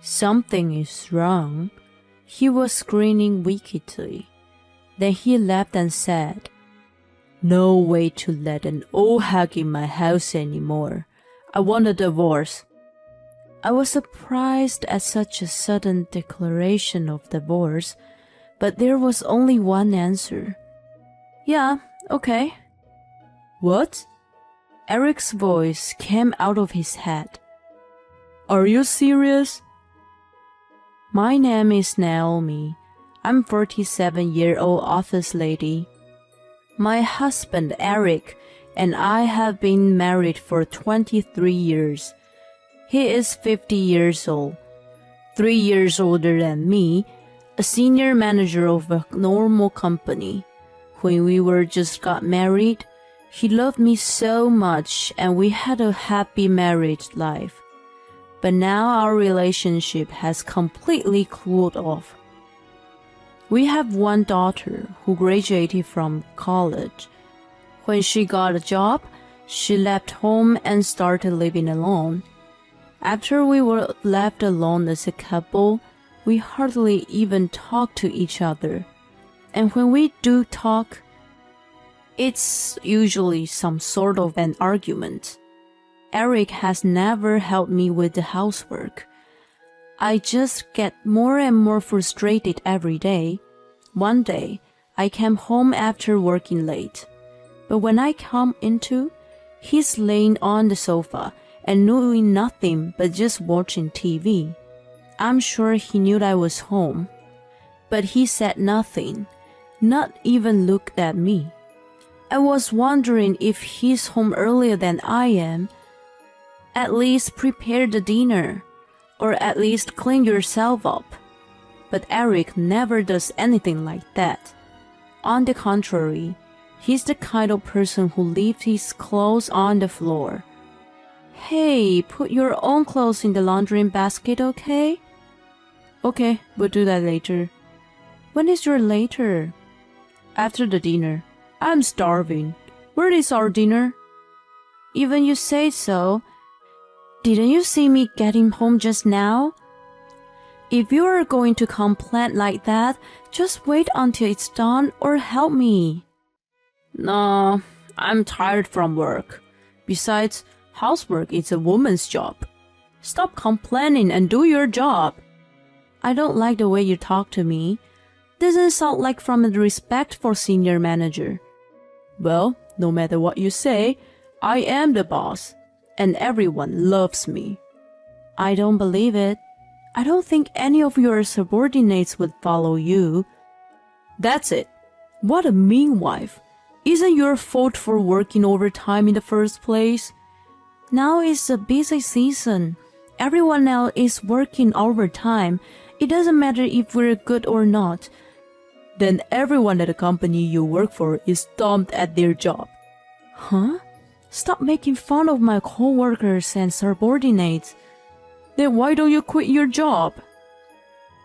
Something is wrong. He was grinning wickedly. Then he laughed and said, No way to let an old hag in my house anymore. I want a divorce. I was surprised at such a sudden declaration of divorce, but there was only one answer. Yeah, okay. What? Eric's voice came out of his head. Are you serious? My name is Naomi. I'm 47-year-old office lady. My husband Eric and I have been married for 23 years. He is 50 years old, 3 years older than me, a senior manager of a normal company. When we were just got married, he loved me so much and we had a happy married life. But now our relationship has completely cooled off. We have one daughter who graduated from college. When she got a job, she left home and started living alone. After we were left alone as a couple, we hardly even talk to each other. And when we do talk, it's usually some sort of an argument. Eric has never helped me with the housework. I just get more and more frustrated every day. One day, I came home after working late. But when I come into, he's laying on the sofa and doing nothing but just watching TV. I'm sure he knew I was home. But he said nothing, not even looked at me. I was wondering if he's home earlier than I am. At least prepare the dinner, or at least clean yourself up. But Eric never does anything like that. On the contrary, he's the kind of person who leaves his clothes on the floor. Hey, put your own clothes in the laundry basket, okay? Okay, we'll do that later. When is your later? After the dinner. I'm starving. Where is our dinner? Even you say so. Didn't you see me getting home just now? If you are going to complain like that, just wait until it's done or help me. No, I'm tired from work. Besides, housework is a woman's job. Stop complaining and do your job. I don't like the way you talk to me. Doesn't sound like from a respect for senior manager. Well, no matter what you say, I am the boss, and everyone loves me. I don't believe it. I don't think any of your subordinates would follow you. That's it. What a mean wife. Isn't your fault for working overtime in the first place? Now is a busy season. Everyone else is working overtime. It doesn't matter if we're good or not. Then everyone at the company you work for is dumped at their job. Huh? Stop making fun of my coworkers and subordinates. Then why don't you quit your job?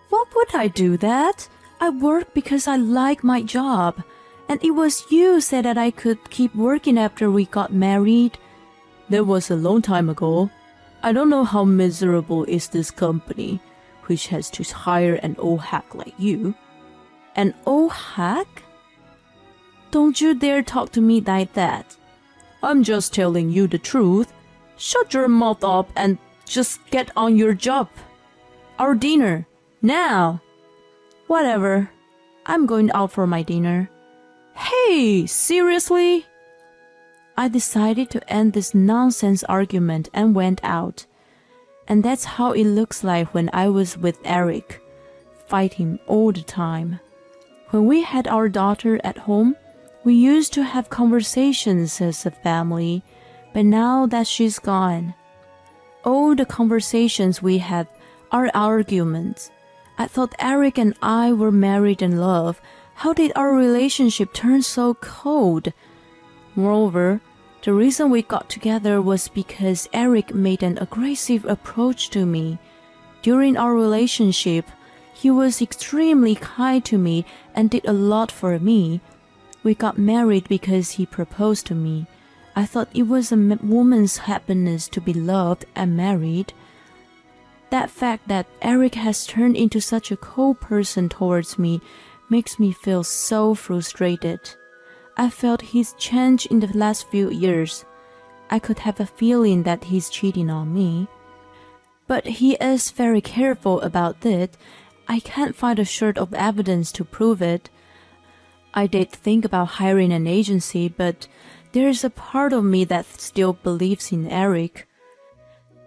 What would I do that? I work because I like my job. And it was you said that I could keep working after we got married. That was a long time ago. I don't know how miserable is this company, which has to hire an old hack like you. An old hack? Don't you dare talk to me like that. I'm just telling you the truth. Shut your mouth up and just get on your job. Our dinner. Now. Whatever. I'm going out for my dinner. Hey, seriously? I decided to end this nonsense argument and went out. And that's how it looks like when I was with Eric, fighting all the time. When we had our daughter at home, we used to have conversations as a family, but now that she's gone, all the conversations we had are arguments. I thought Eric and I were married in love. How did our relationship turn so cold? Moreover, the reason we got together was because Eric made an aggressive approach to me. During our relationship, he was extremely kind to me and did a lot for me. We got married because he proposed to me. I thought it was a woman's happiness to be loved and married. That fact that Eric has turned into such a cold person towards me makes me feel so frustrated. I felt he's changed in the last few years. I could have a feeling that he's cheating on me. But he is very careful about it. I can't find a shred of evidence to prove it. I did think about hiring an agency, but there's a part of me that still believes in Eric.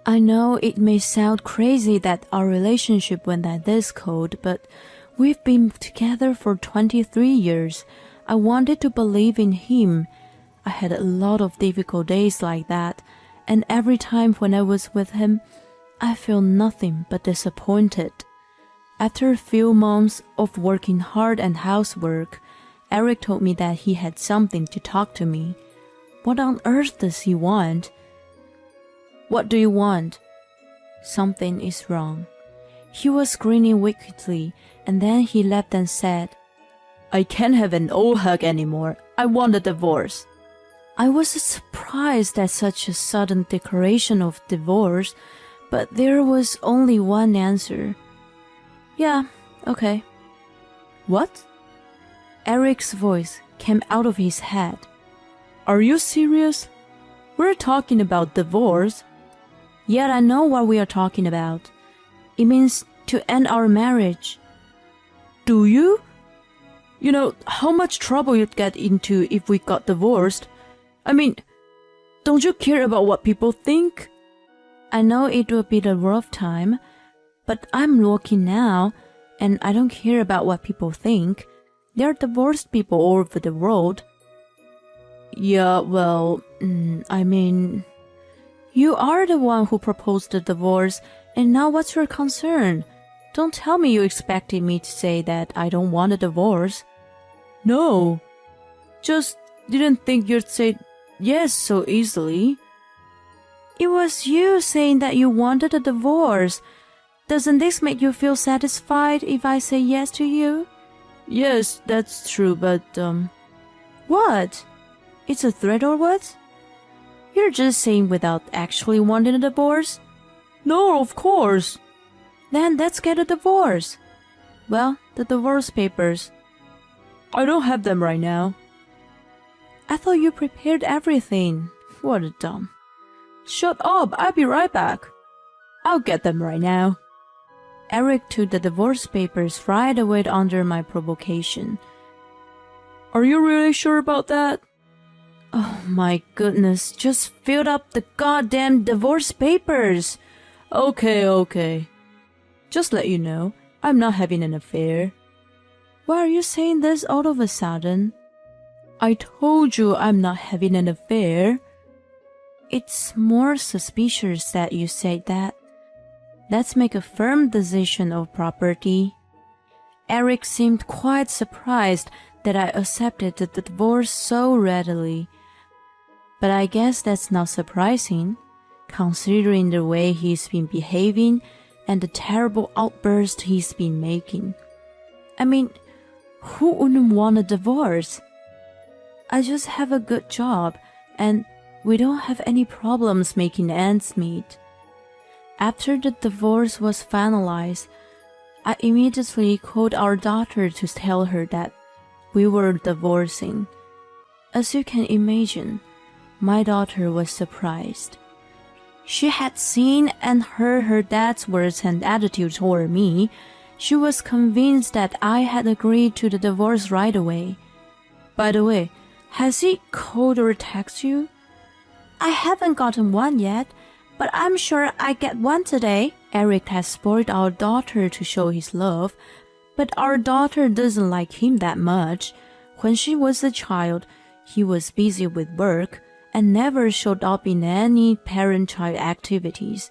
I know it may sound crazy that our relationship went at this cold, but we've been together for 23 years. I wanted to believe in him. I had a lot of difficult days like that, and every time when I was with him, I feel nothing but disappointed. After a few months of working hard and housework, Eric told me that he had something to talk to me. What on earth does he want? What do you want? Something is wrong. He was grinning wickedly, and then he laughed and said, I can't have an old hug anymore. I want a divorce. I was surprised at such a sudden declaration of divorce, but there was only one answer. Yeah, okay. What? Eric's voice came out of his head. Are you serious? We're talking about divorce. Yet I know what we are talking about. It means to end our marriage. Do you? You know how much trouble you'd get into if we got divorced. I mean, don't you care about what people think? I know it will be a rough time, but I'm working now, and I don't care about what people think. There are divorced people all over the world. Yeah, well, I mean, you are the one who proposed the divorce, and now what's your concern? Don't tell me you expected me to say that I don't want a divorce. No, just didn't think you'd say yes so easily. It was you saying that you wanted a divorce. Doesn't this make you feel satisfied if I say yes to you? Yes, that's true, but, What? It's a threat or what? You're just saying without actually wanting a divorce? No, of course. Then let's get a divorce. Well, the divorce papers. I don't have them right now. I thought you prepared everything. What a dumb. Shut up, I'll be right back. I'll get them right now. Eric took the divorce papers right away under my provocation. Are you really sure about that? Oh my goodness, just filled up the goddamn divorce papers. Okay. Just let you know, I'm not having an affair. Why are you saying this all of a sudden? I told you I'm not having an affair. It's more suspicious that you said that. Let's make a firm decision of property. Eric seemed quite surprised that I accepted the divorce so readily. But I guess that's not surprising, considering the way he's been behaving and the terrible outbursts he's been making. I mean, who wouldn't want a divorce? I just have a good job, and we don't have any problems making ends meet. After the divorce was finalized, I immediately called our daughter to tell her that we were divorcing. As you can imagine, my daughter was surprised. She had seen and heard her dad's words and attitude toward me. She was convinced that I had agreed to the divorce right away. By the way, has he called or texted you? I haven't gotten one yet, but I'm sure I get one today. Eric has spoiled our daughter to show his love, but our daughter doesn't like him that much. When she was a child, he was busy with work and never showed up in any parent-child activities.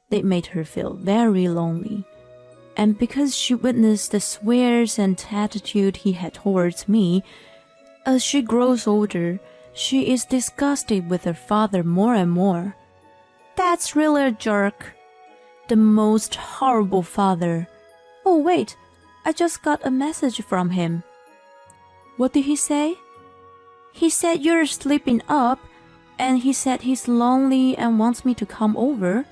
They made her feel very lonely. And because she witnessed the swears and attitude he had towards me, as she grows older, she is disgusted with her father more and more. That's really a jerk. The most horrible father. Oh wait, I just got a message from him. What did he say? He said you're sleeping up, and he said he's lonely and wants me to come over.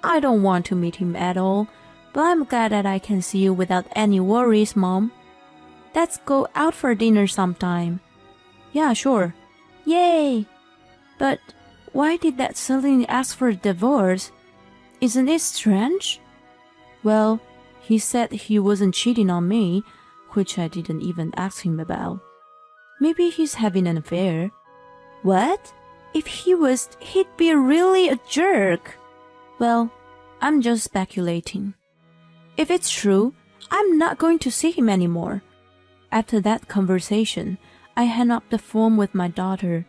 I don't want to meet him at all, but I'm glad that I can see you without any worries, Mom. Let's go out for dinner sometime. Yeah, sure. Yay! But why did Dad suddenly ask for a divorce? Isn't it strange? Well, he said he wasn't cheating on me, which I didn't even ask him about. Maybe he's having an affair. What? If he was, he'd be really a jerk. Well, I'm just speculating. If it's true, I'm not going to see him anymore. After that conversation, I hung up the phone with my daughter.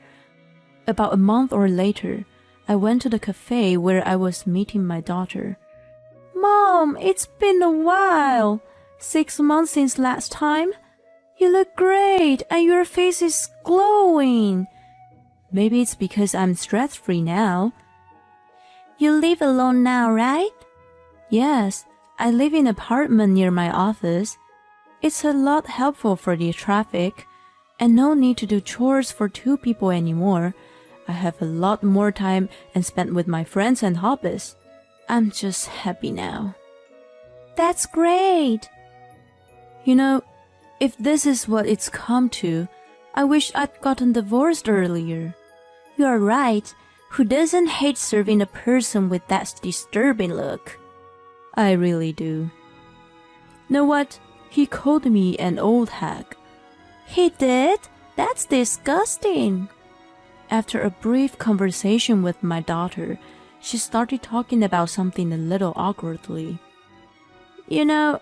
About a month or later, I went to the cafe where I was meeting my daughter. Mom, it's been a while. 6 months since last time. You look great and your face is glowing. Maybe it's because I'm stress-free now. You live alone now, right? Yes, I live in an apartment near my office. It's a lot helpful for the traffic, and no need to do chores for 2 people anymore. I have a lot more time and spent with my friends and hobbies. I'm just happy now. That's great. You know, if this is what it's come to, I wish I'd gotten divorced earlier. You're right. Who doesn't hate serving a person with that disturbing look? I really do. Know what? He called me an old hag. He did? That's disgusting. After a brief conversation with my daughter, she started talking about something a little awkwardly. You know,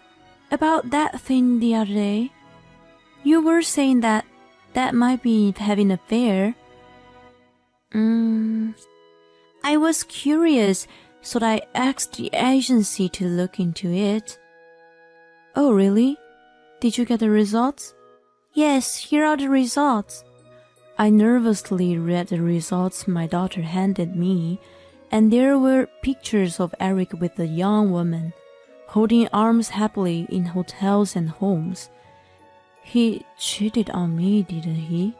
about that thing the other day, you were saying that might be having an affair. I was curious, so I asked the agency to look into it. Oh, really? Did you get the results? Yes, here are the results. I nervously read the results my daughter handed me, and there were pictures of Eric with a young woman, holding arms happily in hotels and homes. He cheated on me, didn't he?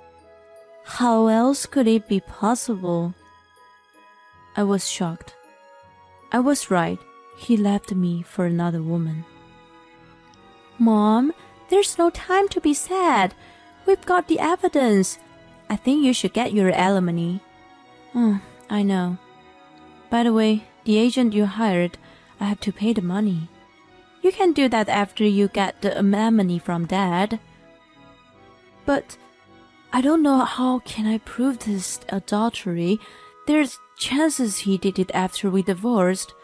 How else could it be possible? I was shocked. I was right. He left me for another woman. Mom, there's no time to be sad. We've got the evidence. I think you should get your alimony. I know. By the way, the agent you hired, I have to pay the money. You can do that after you get the alimony from Dad. But I don't know how can I prove this adultery. There's chances he did it after we divorced.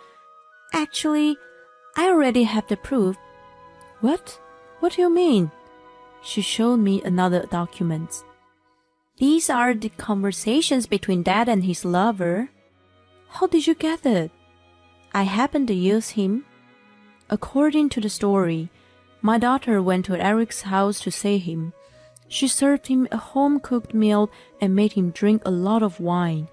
Actually, I already have the proof. What? What do you mean? She showed me another document. These are the conversations between Dad and his lover. How did you get it? I happened to use him. According to the story, my daughter went to Eric's house to see him. She served him a home-cooked meal and made him drink a lot of wine.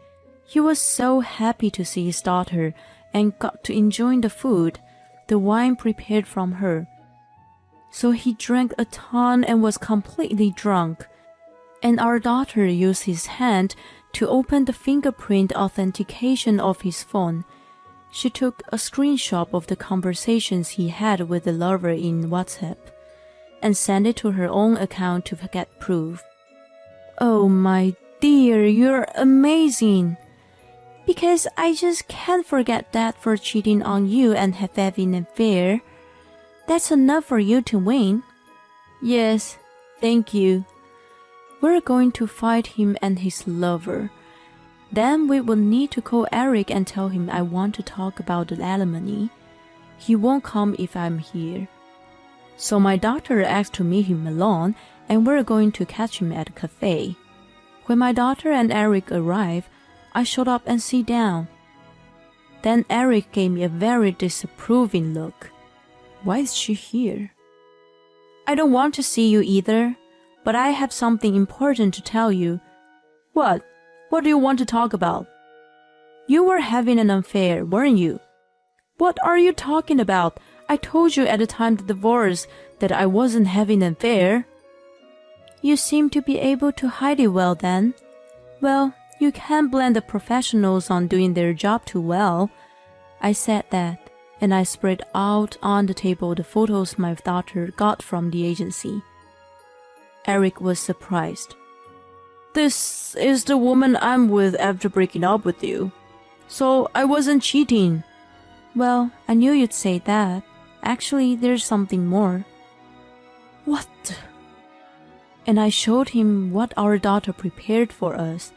He was so happy to see his daughter and got to enjoy the food, the wine prepared from her. So he drank a ton and was completely drunk. And our daughter used his hand to open the fingerprint authentication of his phone. She took a screenshot of the conversations he had with the lover in WhatsApp and sent it to her own account to get proof. Oh my dear, you're amazing! Because I just can't forget Dad for cheating on you and having an affair. That's enough for you to win. Yes, thank you. We're going to fight him and his lover. Then we will need to call Eric and tell him I want to talk about the alimony. He won't come if I'm here. So my daughter asked to meet him alone, and we're going to catch him at a cafe. When my daughter and Eric arrived, I showed up and sit down. Then Eric gave me a very disapproving look. Why is she here? I don't want to see you either, but I have something important to tell you. What? What do you want to talk about? You were having an affair, weren't you? What are you talking about? I told you at the time of the divorce that I wasn't having an affair. You seem to be able to hide it well then. Well, you can't blame the professionals on doing their job too well. I said that, and I spread out on the table the photos my daughter got from the agency. Eric was surprised. This is the woman I'm with after breaking up with you. So I wasn't cheating. Well, I knew you'd say that. Actually, there's something more. What? And I showed him what our daughter prepared for us.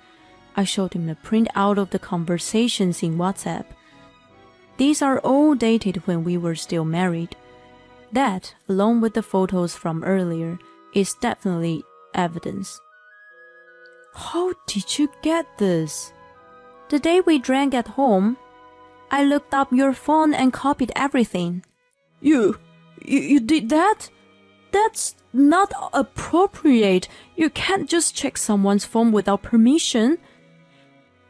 I showed him the printout of the conversations in WhatsApp. These are all dated when we were still married. That, along with the photos from earlier, is definitely evidence. How did you get this? The day we drank at home, I looked up your phone and copied everything. You did that? That's not appropriate. You can't just check someone's phone without permission.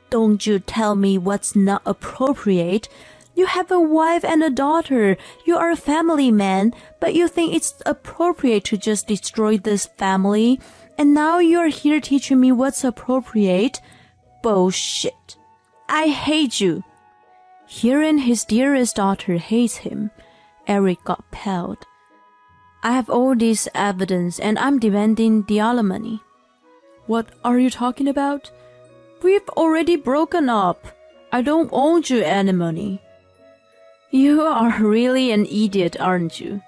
Don't you tell me what's not appropriate. You have a wife and a daughter. You are a family man, but you think it's appropriate to just destroy this family? And now you're here teaching me what's appropriate? Bullshit. I hate you. Hearing his dearest daughter hates him, Eric got pale. I have all this evidence and I'm demanding the alimony. What are you talking about? We've already broken up. I don't owe you any money. You are really an idiot, aren't you?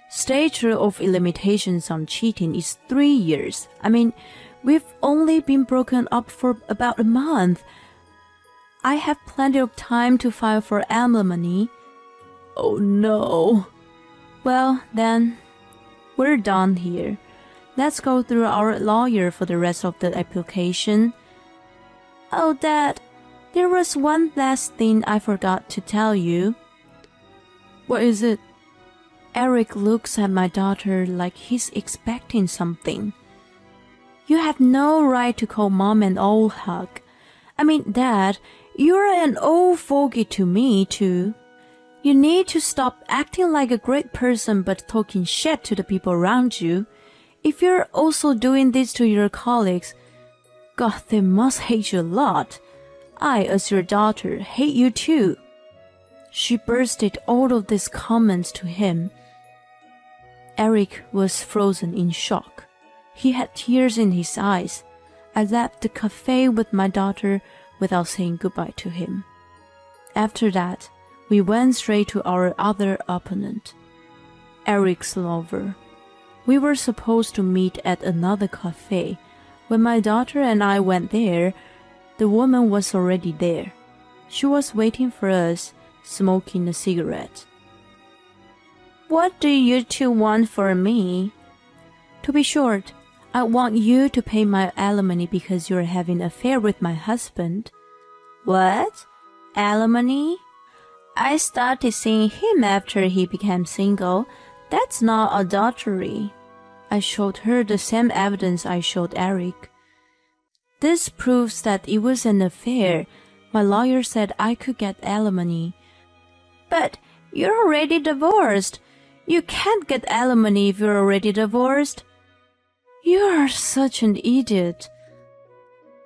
Statute of limitations on cheating is 3 years. I mean, we've only been broken up for about a month. I have plenty of time to file for alimony. Oh no. Well, then, we're done here. Let's go through our lawyer for the rest of the application. Oh, Dad, there was one last thing I forgot to tell you. What is it? Eric looks at my daughter like he's expecting something. You have no right to call Mom an old hug. I mean, Dad, you're an old fogey to me, too. You need to stop acting like a great person but talking shit to the people around you. If you're also doing this to your colleagues, God, they must hate you a lot. I, as your daughter, hate you too. She bursted all of these comments to him. Eric was frozen in shock. He had tears in his eyes. I left the cafe with my daughter without saying goodbye to him. After that, we went straight to our other opponent, Eric's lover. We were supposed to meet at another cafe. When my daughter and I went there, the woman was already there. She was waiting for us, smoking a cigarette. What do you two want for me? To be short, I want you to pay my alimony because you're having an affair with my husband. What? Alimony? I started seeing him after he became single. That's not adultery. I showed her the same evidence I showed Eric. This proves that it was an affair. My lawyer said I could get alimony. But you're already divorced. You can't get alimony if you're already divorced. You are such an idiot.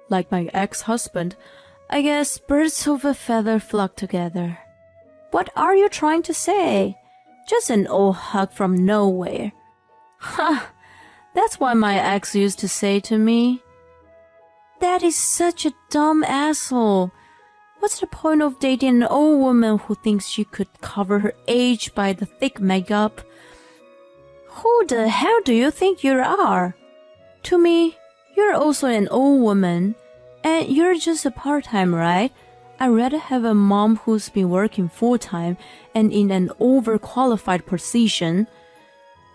Like my ex-husband, I guess birds of a feather flock together. What are you trying to say? Just an old hug from nowhere. Ha! That's what my ex used to say to me. That is such a dumb asshole. What's the point of dating an old woman who thinks she could cover her age by the thick makeup? Who the hell do you think you are? To me, you're also an old woman, and you're just a part-time, right? I'd rather have a mom who's been working full-time and in an overqualified position.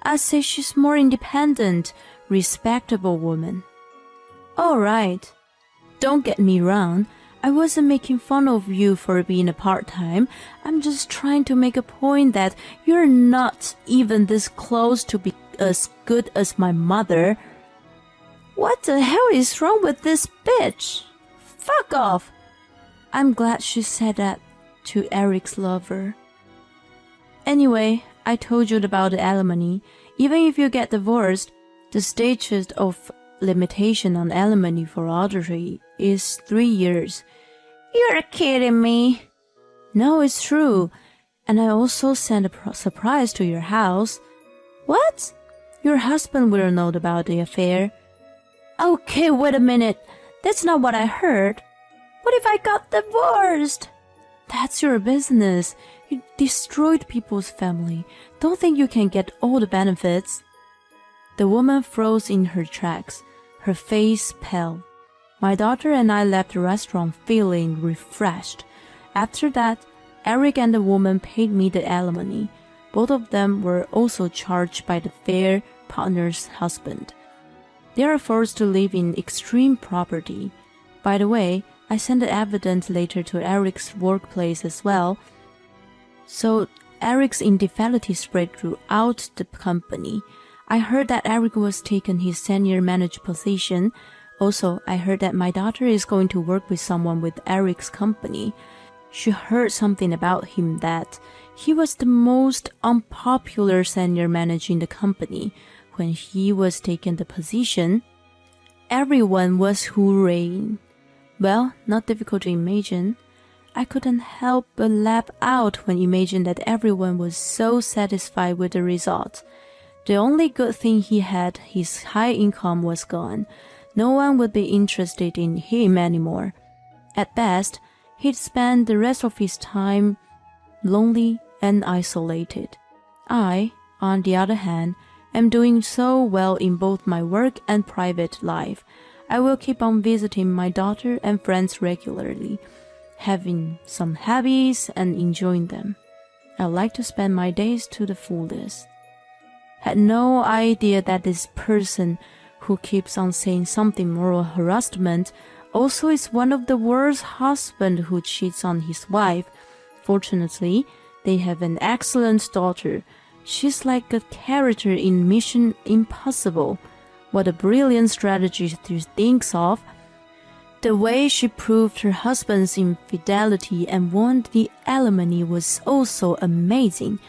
I'd say she's more independent, respectable woman. Alright, don't get me wrong. I wasn't making fun of you for being a part-time. I'm just trying to make a point that you're not even this close to be as good as my mother. What the hell is wrong with this bitch? Fuck off! I'm glad she said that to Eric's lover. Anyway, I told you about the alimony. Even if you get divorced, the statute of limitation on alimony for adultery is 3 years. You're kidding me. No, it's true. And I also sent a surprise to your house. What? Your husband will know about the affair. Okay, wait a minute. That's not what I heard. What if I got divorced? That's your business. You destroyed people's family. Don't think you can get all the benefits. The woman froze in her tracks, her face pale. My daughter and I left the restaurant feeling refreshed. After that, Eric and the woman paid me the alimony. Both of them were also charged by the fair partner's husband. They are forced to live in extreme poverty. By the way, I sent the evidence later to Eric's workplace as well. So Eric's infidelity spread throughout the company. I heard that Eric was taking his senior manager position. Also, I heard that my daughter is going to work with someone with Eric's company. She heard something about him that he was the most unpopular senior manager in the company. When he was taking the position, everyone was hooray. Well, not difficult to imagine. I couldn't help but laugh out when imagined that everyone was so satisfied with the result. The only good thing he had, his high income, was gone. No one would be interested in him anymore. At best, he'd spend the rest of his time lonely and isolated. I, on the other hand, am doing so well in both my work and private life. I will keep on visiting my daughter and friends regularly, having some hobbies and enjoying them. I like to spend my days to the fullest. Had no idea that this person who keeps on saying something moral harassment also is one of the world's husbands who cheats on his wife. Fortunately, they have an excellent daughter. She's like a character in Mission Impossible. What a brilliant strategy she thinks of. The way she proved her husband's infidelity and won the alimony was also amazing.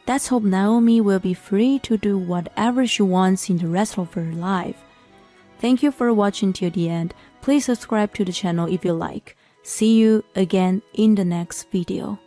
Let's hope Naomi will be free to do whatever she wants in the rest of her life. Thank you for watching till the end. Please subscribe to the channel if you like. See you again in the next video.